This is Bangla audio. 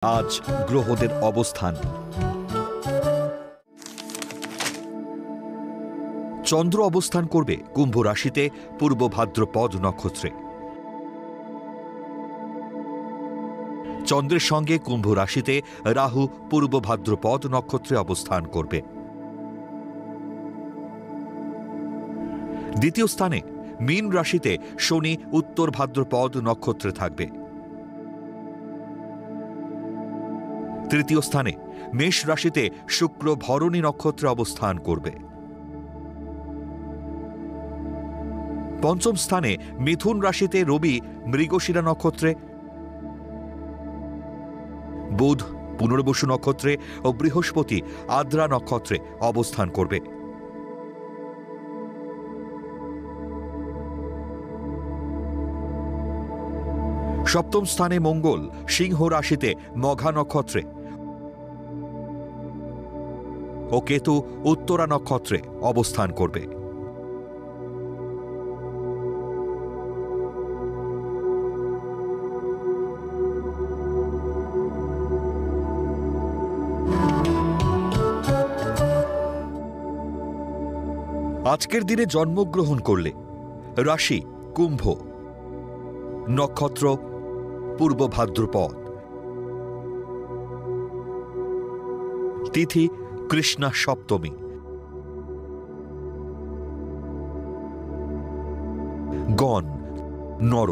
আজ গ্রহদের অবস্থান। চন্দ্র অবস্থান করবে কুম্ভ রাশিতে পূর্ব ভাদ্রপদ নক্ষত্রে। চন্দ্রের সঙ্গে কুম্ভ রাশিতে রাহু পূর্ব ভাদ্রপদ নক্ষত্রে অবস্থান করবে। দ্বিতীয় স্থানে মীন রাশিতে শনি উত্তর ভাদ্রপদ নক্ষত্রে থাকবে। তৃতীয় স্থানে মেষ রাশিতে শুক্র ভরণী নক্ষত্রে অবস্থান করবে। পঞ্চম স্থানে মিথুন রাশিতে রবি মৃগশিরা নক্ষত্রে, বুধ পুনর্বসু নক্ষত্রে ও বৃহস্পতি আদ্রা নক্ষত্রে অবস্থান করবে। সপ্তম স্থানে মঙ্গল সিংহ রাশিতে মঘা নক্ষত্রে ও কেতু উত্তরা নক্ষত্রে অবস্থান করবে। আজকের দিনে জন্মগ্রহণ করলে রাশি কুম্ভ, নক্ষত্র পূর্ব ভাদ্রপদ, তিথি কৃষ্ণা সপ্তমী, গণ নর।